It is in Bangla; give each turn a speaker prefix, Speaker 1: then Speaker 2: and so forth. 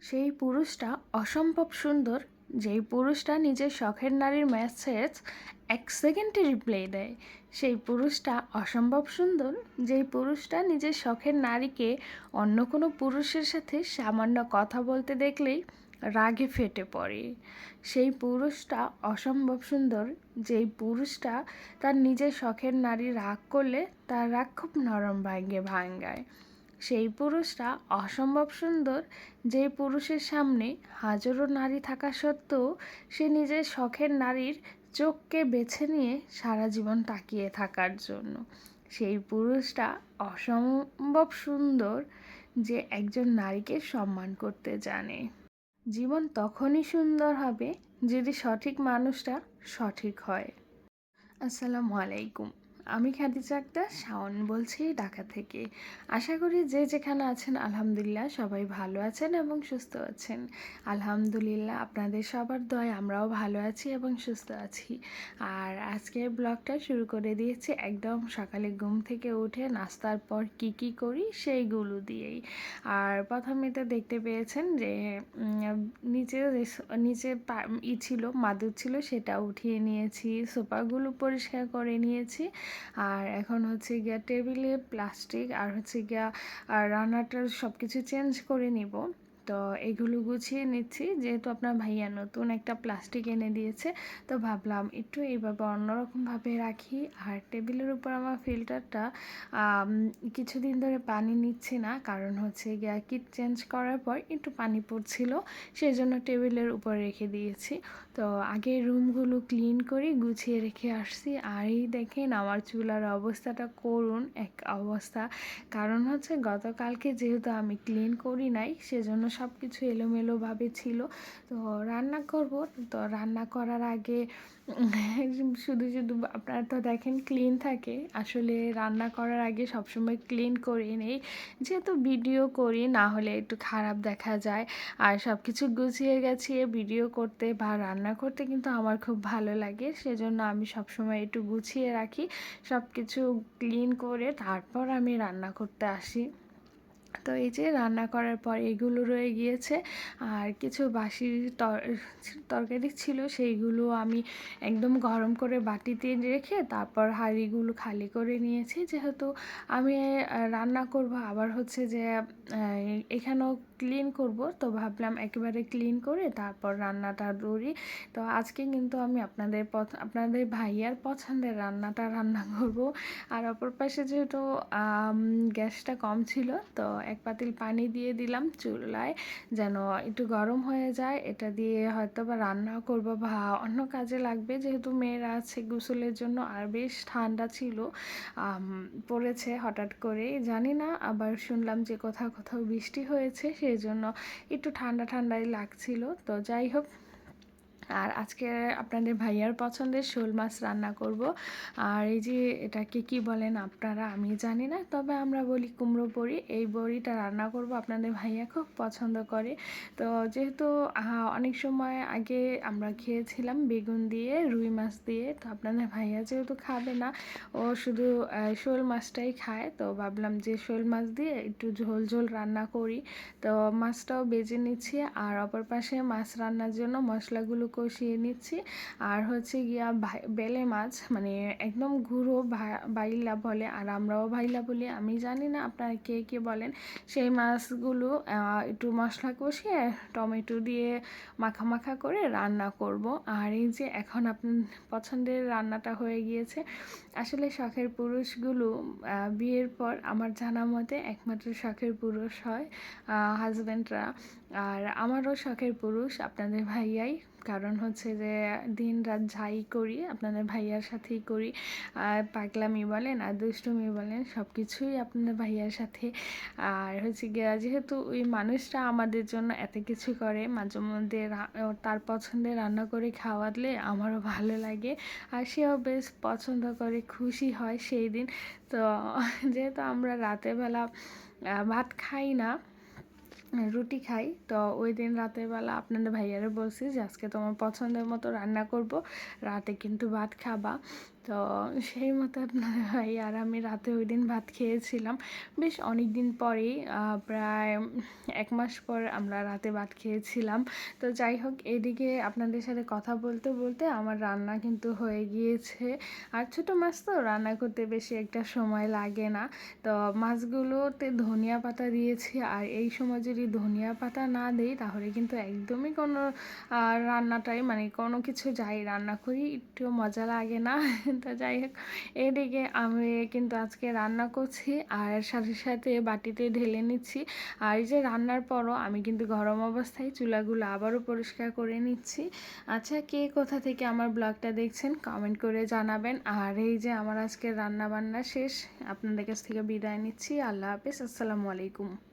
Speaker 1: সেই পুরুষটা অসম্ভব সুন্দর, যেই পুরুষটা নিজের শখের নারীর মেসেজ 1 সেকেন্ডে রিপ্লাই দেয়। সেই পুরুষটা অসম্ভব সুন্দর, যেই পুরুষটা নিজের শখের নারীকে অন্য কোনো পুরুষের সাথে সামান্য কথা বলতে দেখলেই রাগে ফেটে পড়ে। সেই পুরুষটা অসম্ভব সুন্দর, যেই পুরুষটা তার নিজের শখের নারী রাগ করলে তার রাগ খুব নরম ভাঙ্গায়। সেই পুরুষটা অসম্ভব সুন্দর, যে পুরুষের সামনে হাজারো নারী থাকা সত্ত্বেও সে নিজের শখের নারীর চোখকে বেছে নিয়ে সারা জীবন তাকিয়ে থাকার জন্য। সেই পুরুষটা অসম্ভব সুন্দর, যে একজন নারীকে সম্মান করতে জানে। জীবন তখনই সুন্দর হবে যদি সঠিক মানুষটা সঠিক হয়। আসসালামু আলাইকুম। আমি খাদিজা আক্তার শাওন বলছি ঢাকা থেকে। আশা করি যে যেখানে আছেন আলহামদুলিল্লাহ সবাই ভালো আছেন এবং সুস্থ আছেন। আলহামদুলিল্লাহ আপনাদের সবার দয়ায় আমরাও ভালো আছি এবং সুস্থ আছি। আর আজকের ব্লগটা শুরু করে দিয়েছি একদম সকালে ঘুম থেকে উঠে নাস্তার পর কি করি সেইগুলো দিয়েই। আর প্রথমে তো দেখতে পেয়েছেন যে নিচে ছিল মাদুর ছিল, সেটা উঠিয়ে নিয়েছি, সোফাগুলো পরিষ্কার করে নিয়েছি। আর এখন হচ্ছে গিয়া টেবিলে প্লাস্টিক আর হচ্ছে গিয়া রান্নাটার সব কিছু চেঞ্জ করে নিব। তো এগুলো গুছিয়ে নিচ্ছি, যেহেতু আপনার ভাইয়া নতুন একটা প্লাস্টিক এনে দিয়েছে, তো ভাবলাম একটু এইভাবে অন্যরকমভাবে রাখি। আর টেবিলের উপর আমার ফিল্টারটা কিছুদিন ধরে পানি নিচ্ছে না, কারণ হচ্ছে গিয়া কিট চেঞ্জ করার পর একটু পানি পড়ছিল, সেই জন্য টেবিলের উপর রেখে দিয়েছি। তো আগে রুমগুলো ক্লিন করে গুছিয়ে রেখে আসছি। আর এই দেখেন আমার চুলার অবস্থাটা করুণ এক অবস্থা, কারণ হচ্ছে গতকালকে যেহেতু আমি ক্লিন করি নাই, সেজন্য সব কিছু এলোমেলোভাবে ছিল। তো রান্না করব, তো রান্না করার আগে শুধু শুধু আপনারা তো দেখেন ক্লিন থাকে, আসলে রান্না করার আগে সবসময় ক্লিন করে নেই, যেহেতু ভিডিও করি, না হলে একটু খারাপ দেখা যায়। আর সব কিছু গুছিয়ে গেছিয়ে ভিডিও করতে বা রান্না করতে কিন্তু আমার খুব ভালো লাগে, সেজন্য আমি সবসময় একটু গুছিয়ে রাখি, সব কিছু ক্লিন করে তারপর আমি রান্না করতে আসি। তো এই যে রান্না করার পর এগুলো রয়ে গিয়েছে, আর কিছু বাসি তরকারি ছিল, সেইগুলো আমি একদম গরম করে বাটিতে রেখে তারপর হাঁড়িগুলো খালি করে নিয়েছি, যেহেতু আমি রান্না করব, আবার হচ্ছে যে এখানেও ক্লিন করব, তো ভাবলাম একেবারে ক্লিন করে তারপর রান্নাটা করি। তো আজকে কিন্তু আমি আপনাদের ভাইয়ার পছন্দের রান্নাটা রান্না করব। আর অপর পাশে যেহেতু গ্যাসটা কম ছিল, তো এক পাতিল পানি দিয়ে দিলাম চুলায়, যেন একটু গরম হয়ে যায়। এটা দিয়ে হয়তো বা রান্নাও করবো বা অন্য কাজে লাগবে, যেহেতু মেয়েরা আছে গোসলের জন্য। আর বেশ ঠান্ডা ছিল পড়েছে হঠাৎ করে, জানি না, আবার শুনলাম যে কোথাও কোথাও বৃষ্টি হয়েছে, সেই জন্য একটু ঠান্ডা ঠান্ডাই লাগছিল। তো যাই হোক, আর আজকে আপনাদের ভাইয়ার পছন্দের শোল মাছ রান্না করব। আর এই যে এটাকে কি বলেন আপনারা, আমি জানি না, তবে আমরা বলি কুমড়ো বড়ি। এই বড়িটা রান্না করব, আপনাদের ভাইয়া খুব পছন্দ করে। তো যেহেতু অনেক সময় আগে আমরা খেয়েছিলাম বেগুন দিয়ে, রুই মাছ দিয়ে, তো আপনাদের ভাইয়া যেহেতু খাবে না, ও শুধু শোল মাছটাই খায়, তো ভাবলাম যে শোল মাছ দিয়ে একটু ঝোল ঝোল রান্না করি। তো মাছটাও বেজে নিচ্ছি, আর অপর পাশে মাছ রান্নার জন্য মশলাগুলো কষিয়ে নিচ্ছি। আর হচ্ছে গিয়া বেলে মাছ, মানে একদম গুঁড়ো বাইলা বলে, আর আমরাও ভাইলা বলি, আমি জানি না আপনারা কে কে বলেন। সেই মাছগুলো একটু মশলা কষিয়ে টমেটো দিয়ে মাখা মাখা করে রান্না করব। আর এই যে এখন আপনার পছন্দের রান্নাটা হয়ে গিয়েছে। আসলে শখের পুরুষগুলো বিয়ের পর আমার জানা মতে একমাত্র শখের পুরুষ হয় হাজব্যান্ডরা। আর আমারও শখের পুরুষ আপনাদের ভাইয়াই, কারণ হচ্ছে যে দিন রাত যাই করি আপনাদের ভাইয়ার সাথেই করি। পাগলামি বলেন আর দুষ্টুমি বলেন, সব কিছুই আপনাদের ভাইয়ার সাথে। আর হচ্ছে গিয়া যেহেতু ওই মানুষটা আমাদের জন্য এত কিছু করে, মাঝে মধ্যে তার পছন্দের রান্না করে খাওয়ালে আমারও ভালো লাগে, আর সেও বেশ পছন্দ করে, খুশি হয় সেই দিন। তো যেহেতু আমরা রাতের বেলা ভাত খাই না, রুটি খাই, তো ওই দিন রাতের বেলা আপনাদের ভাইয়ারে বলছি যে আজকে তোমার পছন্দের মতো রান্না করব, রাতে কিন্তু ভাত খাবা। তো সেই মতো আপনাদের ভাই আর আমি রাতে ওই দিন ভাত খেয়েছিলাম বেশ অনেক দিন পরেই, প্রায় 1 মাস পর আমরা রাতে ভাত খেয়েছিলাম। তো যাই হোক, এদিকে আপনাদের সাথে কথা বলতে বলতে আমার রান্না কিন্তু হয়ে গিয়েছে। আর ছোটো মাছ তো রান্না করতে বেশি একটা সময় লাগে না। তো মাছগুলোতে ধনিয়া পাতা দিয়েছি, আর এই সময় যদি ধনিয়া পাতা না দিই তাহলে কিন্তু একদমই কোনো রান্নাটাই মানে কোনো কিছু যাই রান্না করি একটু মজা লাগে না। তো যাই হোক, এদিকে আমি কিন্তু আজকে রান্না করছি আর সাথে সাথে বাটিতে ঢেলে নিচ্ছি। আর এই যে রান্নার পরও আমি কিন্তু গরম অবস্থায় চুলাগুলো আবারও পরিষ্কার করে নিচ্ছি। আচ্ছা, কে কোথা থেকে আমার ব্লগটা দেখছেন কমেন্ট করে জানাবেন। আর এই যে আমার আজকে রান্না বান্না শেষ, আপনাদের কাছ থেকে বিদায় নিচ্ছি। আল্লাহ হাফেজ, আসসালামু আলাইকুম।